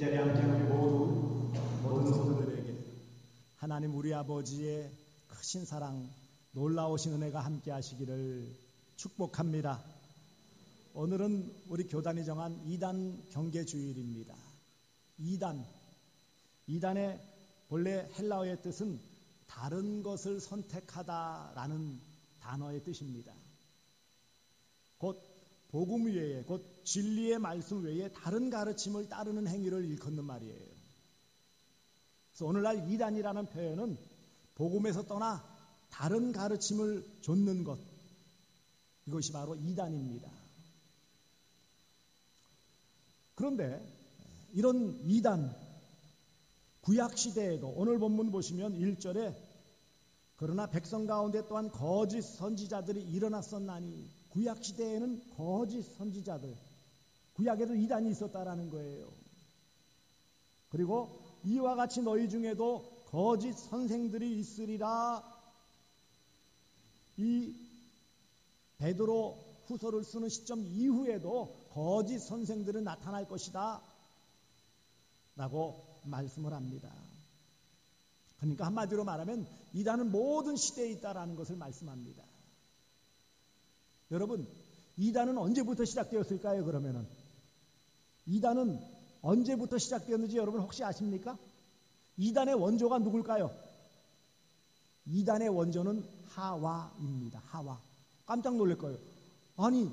자리에 함께하는 모든 성도들에게 하나님 우리 아버지의 크신 사랑, 놀라우신 은혜가 함께하시기를 축복합니다. 오늘은 우리 교단이 정한 2단 경계주일입니다. 2단의 본래 헬라어의 뜻은 다른 것을 선택하다라는 단어의 뜻입니다. 곧 복음 외에, 곧 진리의 말씀 외에 다른 가르침을 따르는 행위를 일컫는 말이에요. 그래서 오늘날 2단이라는 표현은 복음에서 떠나 다른 가르침을 좇는 것, 이것이 바로 2단입니다. 그런데 이런 2단, 구약시대에도 오늘 본문 보시면 1절에 그러나 백성 가운데 또한 거짓 선지자들이 일어났었나니, 구약시대에는 거짓 선지자들, 구약에도 2단이 있었다라는 거예요. 그리고 이와 같이 너희 중에도 거짓 선생들이 있으리라. 이 베드로 후서를 쓰는 시점 이후에도 거짓 선생들은 나타날 것이다 라고 말씀을 합니다. 그러니까 한마디로 말하면 이단은 모든 시대에 있다라는 것을 말씀합니다. 여러분, 이단은 언제부터 시작되었을까요? 그러면은 이단은 언제부터 시작되었는지 여러분 혹시 아십니까? 이단의 원조가 누굴까요? 이단의 원조는 하와입니다. 하와. 깜짝 놀랄 거예요. 아니,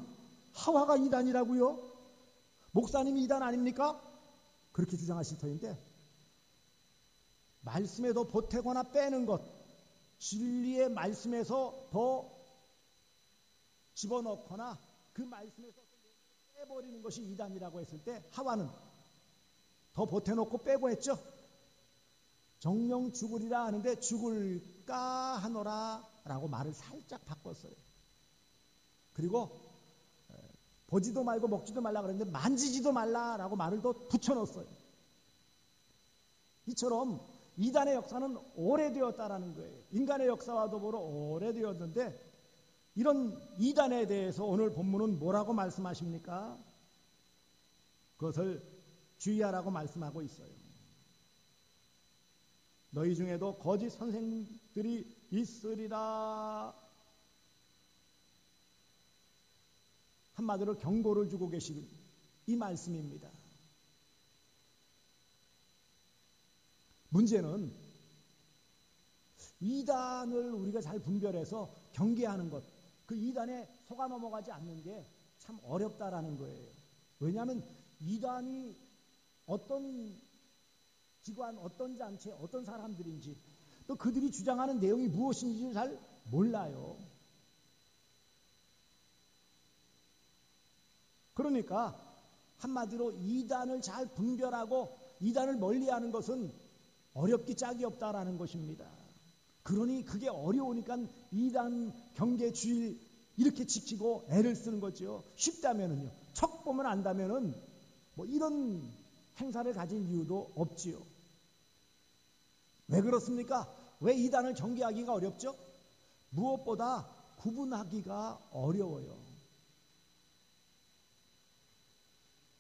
하와가 이단이라고요? 목사님이 이단 아닙니까? 그렇게 주장하실 터인데, 말씀에 더 보태거나 빼는 것, 진리의 말씀에서 더 집어넣거나 그 말씀에서 빼버리는 것이 이단이라고 했을 때, 하와는 더 보태놓고 빼고 했죠. 정령 죽으리라 하는데 죽을까 하노라 라고 말을 살짝 바꿨어요. 그리고 보지도 말고 먹지도 말라 그랬는데 만지지도 말라라고 말을 더 붙여넣었어요. 이처럼 이단의 역사는 오래되었다라는 거예요. 인간의 역사와 더불어 오래되었는데, 이런 이단에 대해서 오늘 본문은 뭐라고 말씀하십니까? 그것을 주의하라고 말씀하고 있어요. 너희 중에도 거짓 선생들이 있으리라. 한마디로 경고를 주고 계신 이 말씀입니다. 문제는 이단을 우리가 잘 분별해서 경계하는 것, 그 이단에 속아 넘어가지 않는 게 참 어렵다라는 거예요. 왜냐하면 이단이 어떤 기관, 어떤 단체, 어떤 사람들인지, 또 그들이 주장하는 내용이 무엇인지 잘 몰라요. 그러니까 한마디로 이단을 잘 분별하고 이단을 멀리하는 것은 어렵기 짝이 없다라는 것입니다. 그러니 그게 어려우니까 이단 경계 주의 이렇게 지키고 애를 쓰는 거죠. 쉽다면은요, 척 보면 안다면은 뭐 이런 행사를 가질 이유도 없지요. 왜 그렇습니까? 왜 이단을 경계하기가 어렵죠? 무엇보다 구분하기가 어려워요.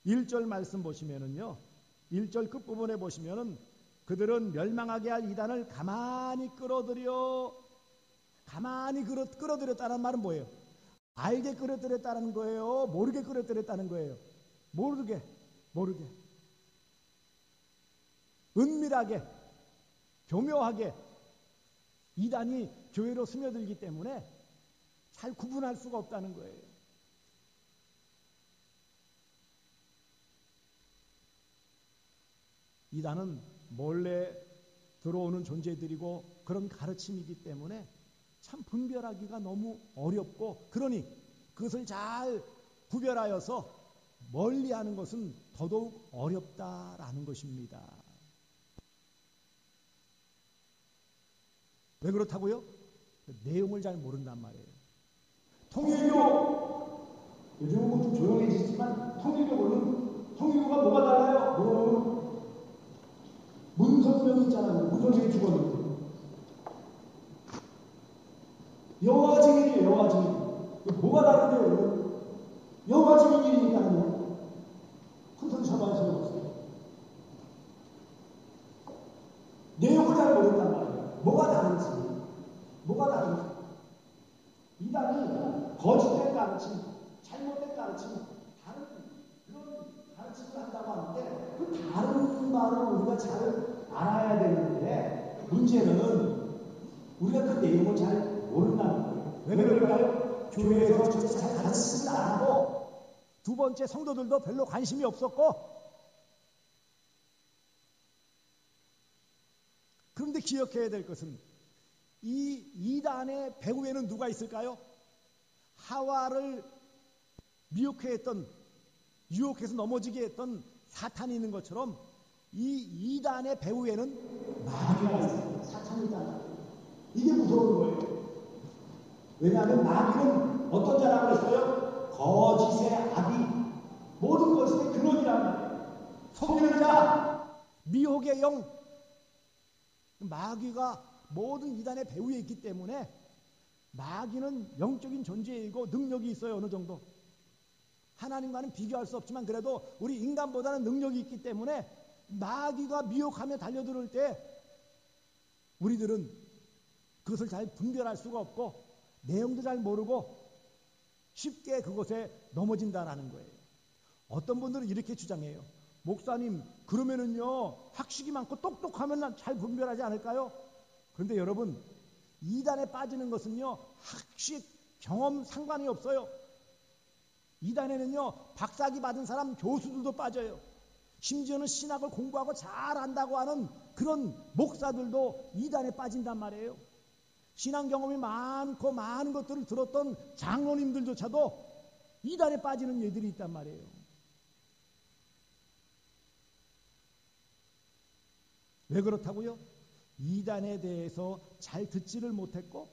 1절 말씀 보시면은요, 1절 끝부분에 보시면은 그들은 멸망하게 할 이단을 가만히 끌어들였다는 말은 뭐예요? 알게 끌어들였다는 거예요? 모르게 끌어들였다는 거예요? 모르게. 은밀하게, 교묘하게 이단이 교회로 스며들기 때문에 잘 구분할 수가 없다는 거예요. 이단은 몰래 들어오는 존재들이고 그런 가르침이기 때문에 참 분별하기가 너무 어렵고, 그러니 그것을 잘 구별하여서 멀리하는 것은 더더욱 어렵다라는 것입니다. 왜 그렇다고요? 내용을 잘 모른단 말이에요. 통일교, 요즘은 좀 조용해지지만 통일교가 뭐가 달라요? 물어보면 문선명이 있잖아요. 문선명이 죽었는데 여호와 증인이에요. 여호와 증인. 뭐가 다른데요? 여호와 증인이니까요. 큰 소리 쳐봐야 소용없어요. 가르침, 잘못된 가르침, 다른 그런 가르침을 한다고 하는데 그 다른 말을 우리가 잘 알아야 되는데 문제는 우리가 그 내용을 잘 모른다는 거예요. 왜 그럴까요? 교회에서 진짜 잘 가르치지도 않고 두 번째 성도들도 별로 관심이 없었고 그런데 기억해야 될 것은 이 이단의 배후에는 누가 있을까요? 하와를 미혹해 유혹해서 넘어지게 했던 사탄이 있는 것처럼 이 이단의 배후에는 마귀가 있어요. 사탄이 있다. 이게 무서운 거예요. 왜냐하면 마귀는 어떤 자라고 했어요? 거짓의 아비, 모든 것의 근원이란 말이에요. 속이는 자, 미혹의 영. 마귀가 모든 이단의 배후에 있기 때문에 마귀는 영적인 존재이고 능력이 있어요. 어느 정도. 하나님과는 비교할 수 없지만 그래도 우리 인간보다는 능력이 있기 때문에 마귀가 미혹하며 달려들을 때 우리들은 그것을 잘 분별할 수가 없고 내용도 잘 모르고 쉽게 그것에 넘어진다라는 거예요. 어떤 분들은 이렇게 주장해요. 목사님, 그러면은요 학식이 많고 똑똑하면 잘 분별하지 않을까요? 그런데 여러분, 이단에 빠지는 것은요 학식, 경험 상관이 없어요. 이단에는요 박사학위 받은 사람 교수들도 빠져요. 심지어는 신학을 공부하고 잘 안다고 하는 그런 목사들도 이단에 빠진단 말이에요. 신앙 경험이 많고 많은 것들을 들었던 장로님들조차도 이단에 빠지는 예들이 있단 말이에요. 왜 그렇다고요? 이단에 대해서 잘 듣지를 못했고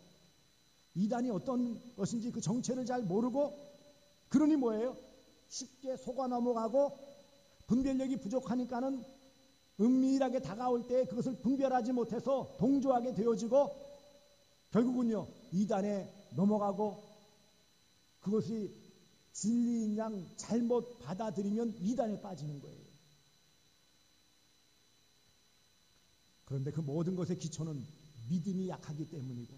이단이 어떤 것인지 그 정체를 잘 모르고 그러니 뭐예요? 쉽게 속아 넘어가고 분별력이 부족하니까는 은밀하게 다가올 때 그것을 분별하지 못해서 동조하게 되어지고 결국은요 이단에 넘어가고 그것이 진리인 양 잘못 받아들이면 이단에 빠지는 거예요. 그런데 그 모든 것의 기초는 믿음이 약하기 때문이고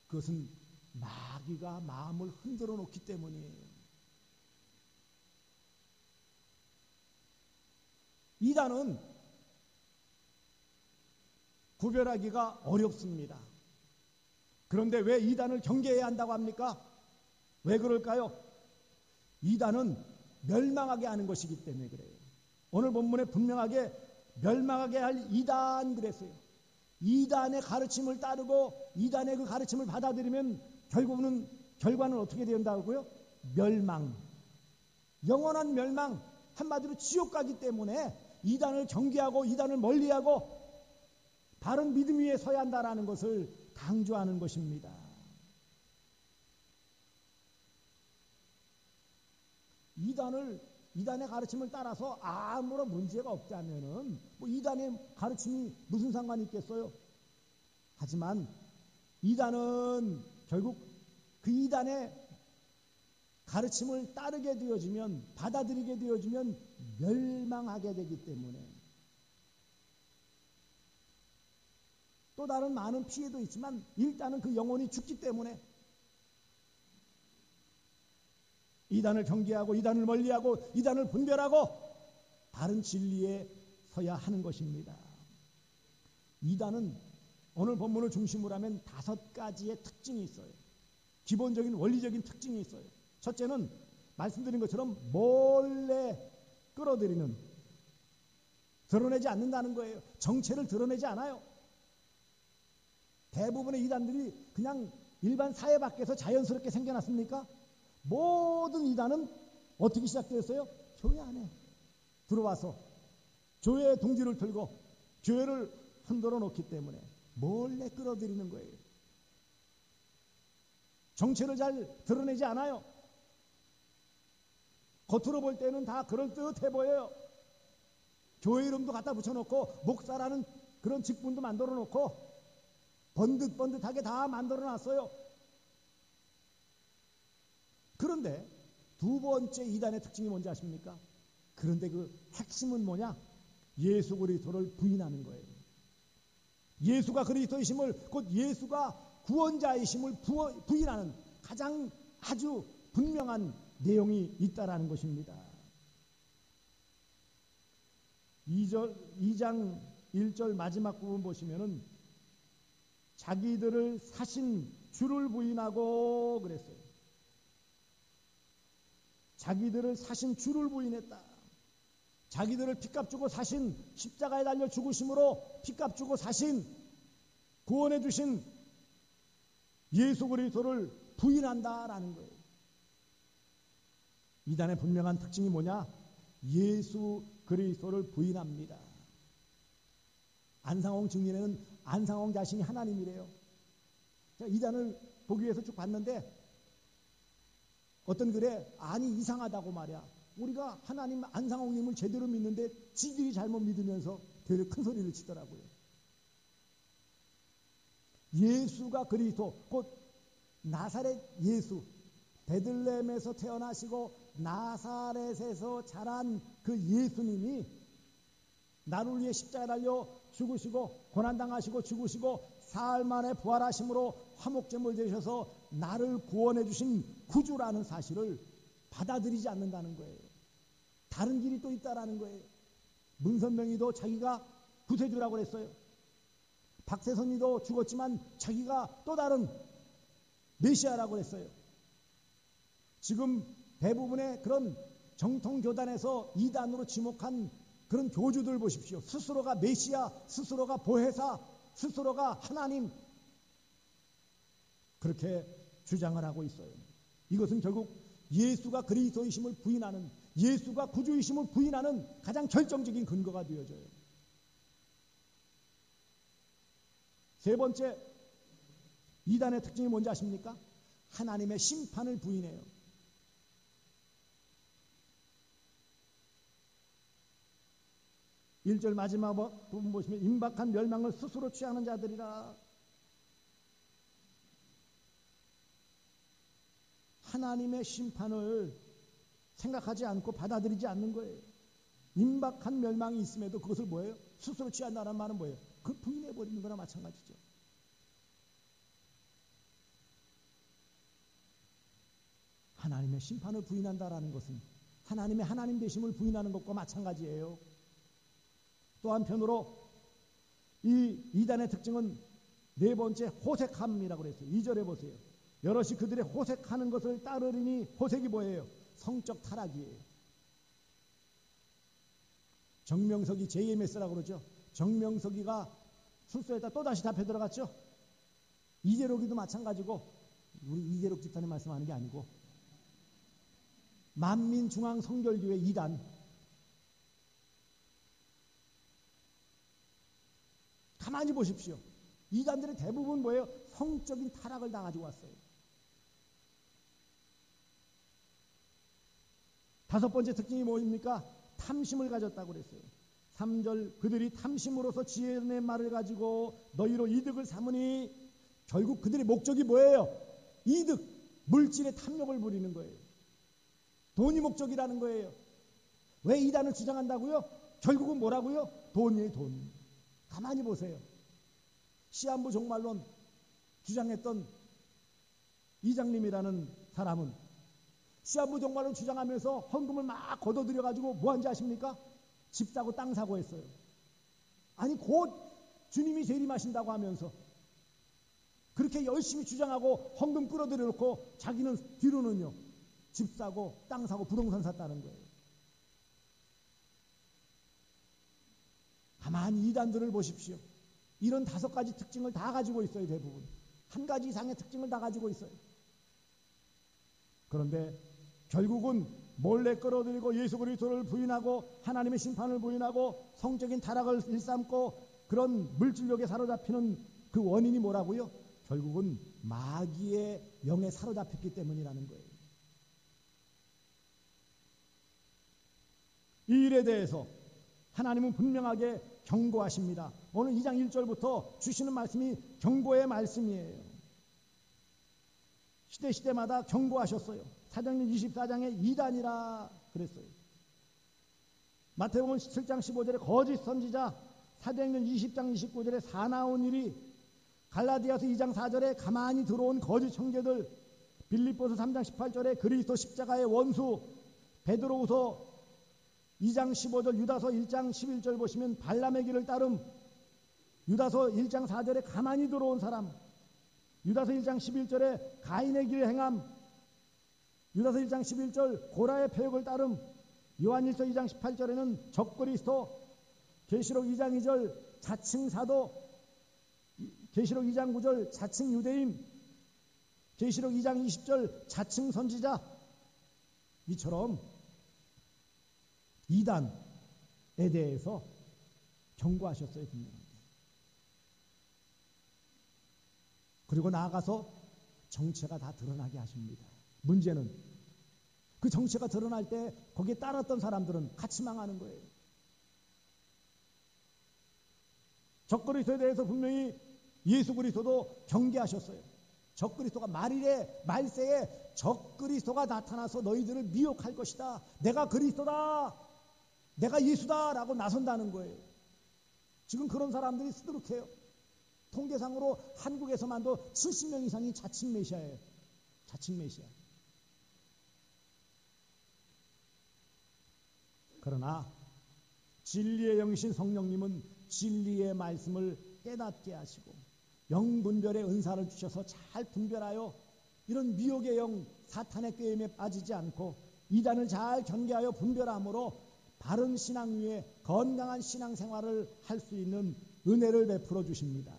그것은 마귀가 마음을 흔들어 놓기 때문이에요. 이단은 구별하기가 어렵습니다. 그런데 왜 이단을 경계해야 한다고 합니까? 왜 그럴까요? 이단은 멸망하게 하는 것이기 때문에 그래요. 오늘 본문에 분명하게 멸망하게 할 이단 그랬어요. 이단의 가르침을 따르고 이단의 그 가르침을 받아들이면 결과는 어떻게 된다고요? 멸망. 영원한 멸망. 한마디로 지옥 가기 때문에 이단을 경계하고 이단을 멀리하고 바른 믿음 위에 서야 한다라는 것을 강조하는 것입니다. 이단의 가르침을 따라서 아무런 문제가 없다면은 뭐 이단의 가르침이 무슨 상관이 있겠어요? 하지만 이단은 결국 그 이단의 가르침을 따르게 되어지면 받아들이게 되어지면 멸망하게 되기 때문에 또 다른 많은 피해도 있지만 일단은 그 영혼이 죽기 때문에 이단을 경계하고 이단을 멀리하고 이단을 분별하고 바른 진리에 서야 하는 것입니다. 이단은 오늘 본문을 중심으로 하면 5가지의 특징이 있어요. 기본적인 원리적인 특징이 있어요. 첫째는 말씀드린 것처럼 몰래 끌어들이는, 드러내지 않는다는 거예요. 정체를 드러내지 않아요. 대부분의 이단들이 그냥 일반 사회 밖에서 자연스럽게 생겨났습니까? 모든 이단은 어떻게 시작되었어요? 교회 안에 들어와서 교회의 둥지를 틀고 교회를 흔들어 놓기 때문에 몰래 끌어들이는 거예요. 정체를 잘 드러내지 않아요. 겉으로 볼 때는 다 그럴듯해 보여요. 교회 이름도 갖다 붙여놓고 목사라는 그런 직분도 만들어 놓고 번듯번듯하게 다 만들어 놨어요. 그런데 두 번째 이단의 특징이 뭔지 아십니까? 그런데 그 핵심은 뭐냐? 예수 그리스도를 부인하는 거예요. 예수가 그리스도이심을, 곧 예수가 구원자이심을 부인하는 가장 아주 분명한 내용이 있다라는 것입니다. 2장 1절 마지막 부분 보시면은 자기들을 사신 주를 부인하고 그랬어요. 자기들을 사신 주를 부인했다. 자기들을 핏값 주고 사신, 십자가에 달려 죽으심으로 핏값 주고 사신, 구원해 주신 예수 그리스도를 부인한다라는 거예요. 이단의 분명한 특징이 뭐냐? 예수 그리스도를 부인합니다. 안상홍 증인에는 안상홍 자신이 하나님이래요. 제가 이단을 보기 위해서 쭉 봤는데 어떤 글에 아니 이상하다고 말이야. 우리가 하나님 안상홍님을 제대로 믿는데 지들이 잘못 믿으면서 되게 큰 소리를 치더라고요. 예수가 그리스도 곧 나사렛 예수, 베들레헴에서 태어나시고 나사렛에서 자란 그 예수님이 나를 위해 십자가에 달려 죽으시고 고난당하시고 죽으시고 사흘 만에 부활하심으로 화목제물 되셔서 나를 구원해 주신 구주라는 사실을 받아들이지 않는다는 거예요. 다른 길이 또 있다라는 거예요. 문선명이도 자기가 구세주라고 그랬어요. 박세선이도 죽었지만 자기가 또 다른 메시아라고 그랬어요. 지금 대부분의 그런 정통교단에서 이단으로 지목한 그런 교주들 보십시오. 스스로가 메시아, 스스로가 보혜사, 스스로가 하나님, 그렇게 주장을 하고 있어요. 이것은 결국 예수가 그리스도이심을 부인하는, 예수가 구주이심을 부인하는 가장 결정적인 근거가 되어져요. 세 번째, 이단의 특징이 뭔지 아십니까? 하나님의 심판을 부인해요. 일절 마지막 부분 보시면 임박한 멸망을 스스로 취하는 자들이라. 하나님의 심판을 생각하지 않고 받아들이지 않는 거예요. 임박한 멸망이 있음에도 그것을 뭐예요? 스스로 취한다는 말은 뭐예요? 그걸 부인해버리는 거나 마찬가지죠. 하나님의 심판을 부인한다라는 것은 하나님의 하나님 되심을 부인하는 것과 마찬가지예요. 또 한편으로 이 이단의 특징은 네 번째 호색함이라고 그랬어요. 2절에 보세요. 여럿이 그들의 호색하는 것을 따르리니, 호색이 뭐예요? 성적 타락이에요. 정명석이 JMS라고 그러죠. 정명석이가 술소에다 또다시 답해 들어갔죠. 이재록이도 마찬가지고, 우리 이재록 집사님 말씀하는 게 아니고 만민중앙성결교회 이단, 가만히 보십시오. 이단들의 대부분 뭐예요? 성적인 타락을 다 가지고 왔어요. 다섯 번째 특징이 뭐입니까? 탐심을 가졌다고 그랬어요. 3절, 그들이 탐심으로서 지혜의 말을 가지고 너희로 이득을 삼으니, 결국 그들의 목적이 뭐예요? 이득, 물질의 탐욕을 부리는 거예요. 돈이 목적이라는 거예요. 왜 이단을 주장한다고요? 결국은 뭐라고요? 돈이에요, 돈. 가만히 보세요. 시한부 종말론 주장했던 이장님이라는 사람은 시한부 종말론 주장하면서 헌금을 막 걷어들여가지고 뭐 한지 아십니까? 집 사고 땅 사고 했어요. 아니 곧 주님이 재림하신다고 하면서 그렇게 열심히 주장하고 헌금 끌어들여 놓고 자기는 뒤로는요 집 사고 땅 사고 부동산 샀다는 거예요. 가만히 이단들을 보십시오. 이런 5가지 특징을 다 가지고 있어요. 대부분 한 가지 이상의 특징을 다 가지고 있어요. 그런데 결국은 몰래 끌어들이고 예수 그리스도를 부인하고 하나님의 심판을 부인하고 성적인 타락을 일삼고 그런 물질욕에 사로잡히는 그 원인이 뭐라고요? 결국은 마귀의 영에 사로잡혔기 때문이라는 거예요. 이 일에 대해서 하나님은 분명하게 경고하십니다. 오늘 2장 1절부터 주시는 말씀이 경고의 말씀이에요. 시대마다 경고하셨어요. 사도행전 24장에 이단이라 그랬어요. 마태복음 7장 15절에 거짓 선지자, 사도행전 20장 29절에 사나운 일이, 갈라디아서 2장 4절에 가만히 들어온 거짓 형제들, 빌립보서 3장 18절에 그리스도 십자가의 원수, 베드로후서 2장 15절, 유다서 1장 11절 보시면 발람의 길을 따름, 유다서 1장 4절에 가만히 들어온 사람, 유다서 1장 11절에 가인의 길을 행함, 유다서 1장 11절 고라의 표역을 따름, 요한일서 2장 18절에는 적그리스도, 계시록 2장 2절 자칭 사도, 계시록 2장 9절 자칭 유대인, 계시록 2장 20절 자칭 선지자. 이처럼 이단에 대해서 경고하셨어요, 분명하게. 그리고 나아가서 정체가 다 드러나게 하십니다. 문제는 그 정체가 드러날 때 거기에 따랐던 사람들은 같이 망하는 거예요. 적그리스도에 대해서 분명히 예수 그리스도도 경계하셨어요. 적그리스도가 말세에 적그리스도가 나타나서 너희들을 미혹할 것이다. 내가 그리스도다. 내가 예수다. 라고 나선다는 거예요. 지금 그런 사람들이 수두룩해요. 통계상으로 한국에서만도 70명 이상이 자칭 메시아예요. 자칭 메시아. 그러나 진리의 영이신 성령님은 진리의 말씀을 깨닫게 하시고 영분별의 은사를 주셔서 잘 분별하여 이런 미혹의 영, 사탄의 꾀임에 빠지지 않고 이단을 잘 경계하여 분별함으로 바른 신앙 위에 건강한 신앙생활을 할 수 있는 은혜를 베풀어 주십니다.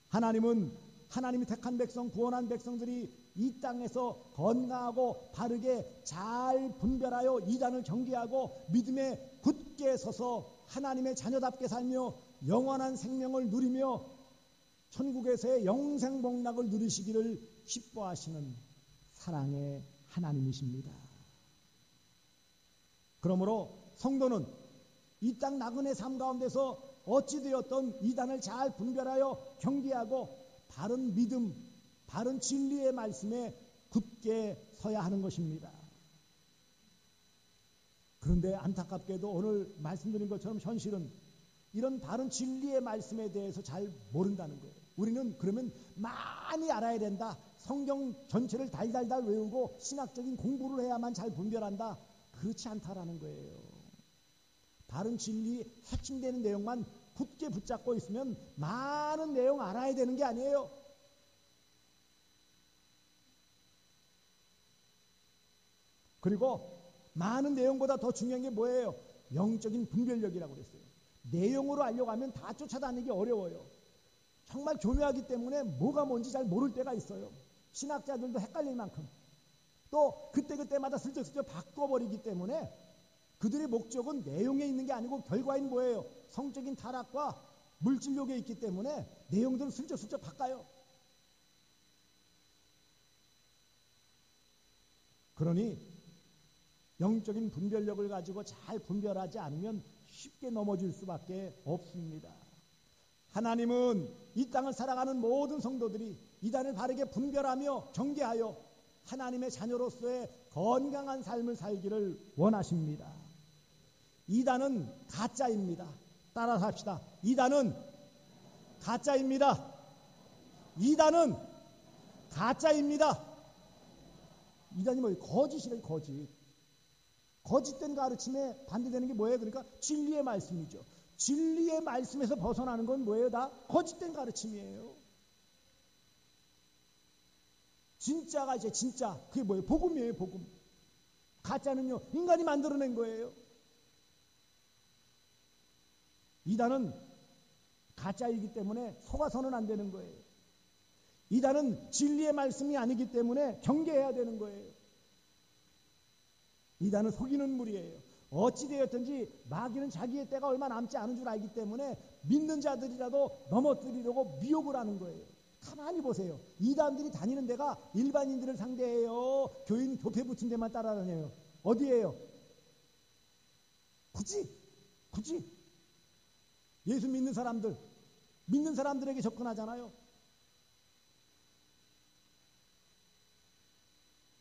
하나님은 하나님이 택한 백성, 구원한 백성들이 이 땅에서 건강하고 바르게 잘 분별하여 이단을 경계하고 믿음에 굳게 서서 하나님의 자녀답게 살며 영원한 생명을 누리며 천국에서의 영생복락을 누리시기를 기뻐하시는 사랑의 하나님이십니다. 그러므로 성도는 이 땅 나그네 삶 가운데서 어찌되었던 이단을 잘 분별하여 경계하고 바른 믿음, 바른 진리의 말씀에 굳게 서야 하는 것입니다. 그런데 안타깝게도 오늘 말씀드린 것처럼 현실은 이런 바른 진리의 말씀에 대해서 잘 모른다는 거예요. 우리는 그러면 많이 알아야 된다. 성경 전체를 달달달 외우고 신학적인 공부를 해야만 잘 분별한다. 그렇지 않다라는 거예요. 바른 진리 핵심되는 내용만 굳게 붙잡고 있으면 많은 내용 알아야 되는 게 아니에요. 그리고 많은 내용보다 더 중요한 게 뭐예요? 영적인 분별력이라고 그랬어요. 내용으로 알려고 하면 다 쫓아다니기 어려워요. 정말 교묘하기 때문에 뭐가 뭔지 잘 모를 때가 있어요. 신학자들도 헷갈릴 만큼. 또 그때그때마다 슬쩍슬쩍 바꿔버리기 때문에 그들의 목적은 내용에 있는 게 아니고 결과인 뭐예요? 성적인 타락과 물질욕에 있기 때문에 내용들을 슬쩍슬쩍 바꿔요. 그러니 영적인 분별력을 가지고 잘 분별하지 않으면 쉽게 넘어질 수밖에 없습니다. 하나님은 이 땅을 살아가는 모든 성도들이 이단을 바르게 분별하며 경계하여 하나님의 자녀로서의 건강한 삶을 살기를 원하십니다. 이단은 가짜입니다. 따라서 합시다. 이단은 가짜입니다. 이단은 가짜입니다. 이단이 뭐예요? 거짓이래요. 거짓. 거짓된 가르침에 반대되는 게 뭐예요? 그러니까 진리의 말씀이죠. 진리의 말씀에서 벗어나는 건 뭐예요? 다 거짓된 가르침이에요. 진짜가 이제 진짜. 그게 뭐예요? 복음이에요. 복음. 가짜는요. 인간이 만들어낸 거예요. 이단은 가짜이기 때문에 속아서는 안 되는 거예요. 이단은 진리의 말씀이 아니기 때문에 경계해야 되는 거예요. 이단은 속이는 무리예요. 어찌되었든지 마귀는 자기의 때가 얼마 남지 않은 줄 알기 때문에 믿는 자들이라도 넘어뜨리려고 미혹을 하는 거예요. 가만히 보세요. 이단들이 다니는 데가 일반인들을 상대해요. 교인 교패 붙은 데만 따라다녀요. 어디예요? 굳이 예수 믿는 사람들에게 접근하잖아요.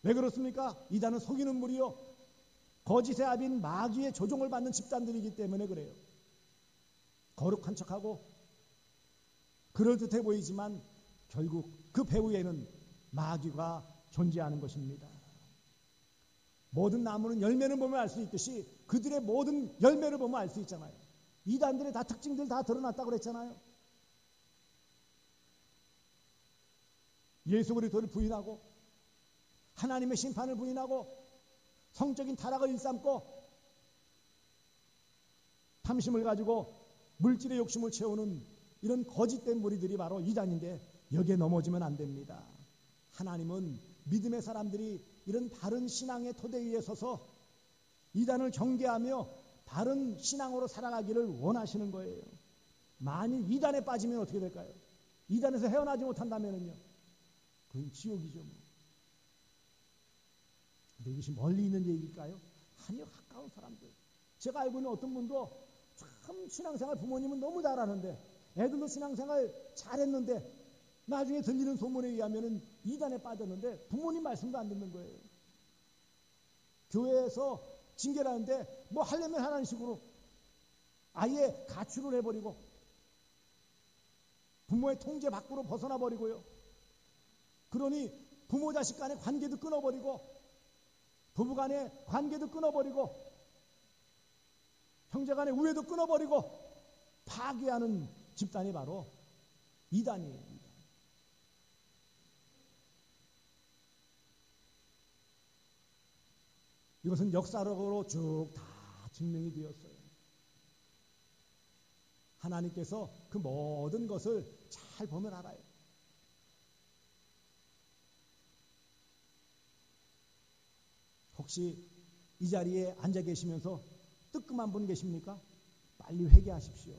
왜 그렇습니까? 이단은 속이는 무리요. 거짓의 압인 마귀의 조종을 받는 집단들이기 때문에 그래요. 거룩한 척하고 그럴듯해 보이지만 결국 그 배후에는 마귀가 존재하는 것입니다. 모든 나무는 열매를 보면 알 수 있듯이 그들의 모든 열매를 보면 알 수 있잖아요. 이단들의 다 특징들 다 드러났다고 그랬잖아요. 예수 그리스도를 부인하고 하나님의 심판을 부인하고 성적인 타락을 일삼고 탐심을 가지고 물질의 욕심을 채우는 이런 거짓된 무리들이 바로 이단인데 여기에 넘어지면 안 됩니다. 하나님은 믿음의 사람들이 이런 바른 신앙의 토대 위에 서서 이단을 경계하며 바른 신앙으로 살아가기를 원하시는 거예요. 만일 이단에 빠지면 어떻게 될까요? 이단에서 헤어나지 못한다면요, 그건 지옥이죠. 근데 이것이 멀리 있는 얘기일까요? 아니요, 가까운 사람들. 제가 알고 있는 어떤 분도 참 신앙생활 부모님은 너무 잘하는데 애들도 신앙생활 잘했는데 나중에 들리는 소문에 의하면 이단에 빠졌는데 부모님 말씀도 안 듣는 거예요. 교회에서 징계를 하는데 뭐 하려면 하라는 식으로 아예 가출을 해버리고 부모의 통제 밖으로 벗어나 버리고요. 그러니 부모 자식 간의 관계도 끊어버리고 부부 간의 관계도 끊어버리고 형제 간의 우애도 끊어버리고 파괴하는 집단이 바로 이단이에요. 이것은 역사적으로 쭉 다 증명이 되었어요. 하나님께서 그 모든 것을 잘 보면 알아요. 혹시 이 자리에 앉아 계시면서 뜨끔한 분 계십니까? 빨리 회개하십시오.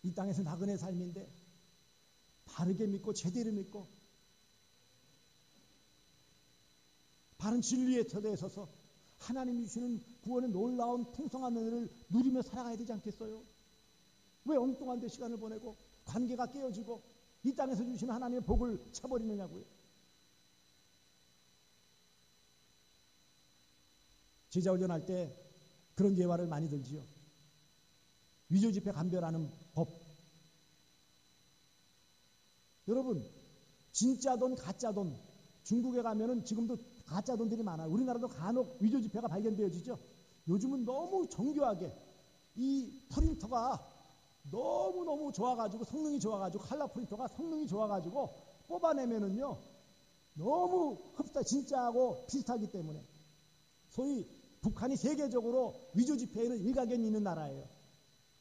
이 땅에서 나그네 삶인데 바르게 믿고 제대로 믿고 바른 진리의 터대에 서서 하나님이 주시는 구원의 놀라운 풍성한 은혜를 누리며 살아가야 되지 않겠어요? 왜 엉뚱한 데 시간을 보내고 관계가 깨어지고 이 땅에서 주시는 하나님의 복을 차버리느냐고요. 제자훈련할 때 그런 예화를 많이 들지요. 위조지폐 감별하는 법. 여러분, 진짜 돈, 가짜 돈, 중국에 가면은 지금도 가짜 돈들이 많아요. 우리나라도 간혹 위조지폐가 발견되어지죠. 요즘은 너무 정교하게 이 프린터가 너무너무 좋아가지고 성능이 좋아가지고 칼라 프린터가 성능이 좋아가지고 뽑아내면은요 너무 진짜하고 비슷하기 때문에 소위 북한이 세계적으로 위조지폐에는 일가견이 있는 나라예요.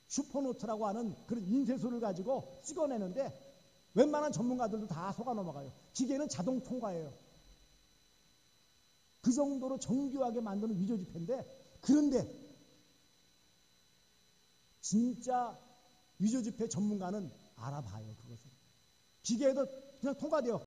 슈퍼노트라고 하는 그런 인쇄소를 가지고 찍어내는데 웬만한 전문가들도 다 속아 넘어가요. 기계는 자동 통과예요. 그 정도로 정교하게 만드는 위조지폐인데 그런데 진짜 위조지폐 전문가는 알아봐요. 그것을. 기계에도 그냥 통과돼요.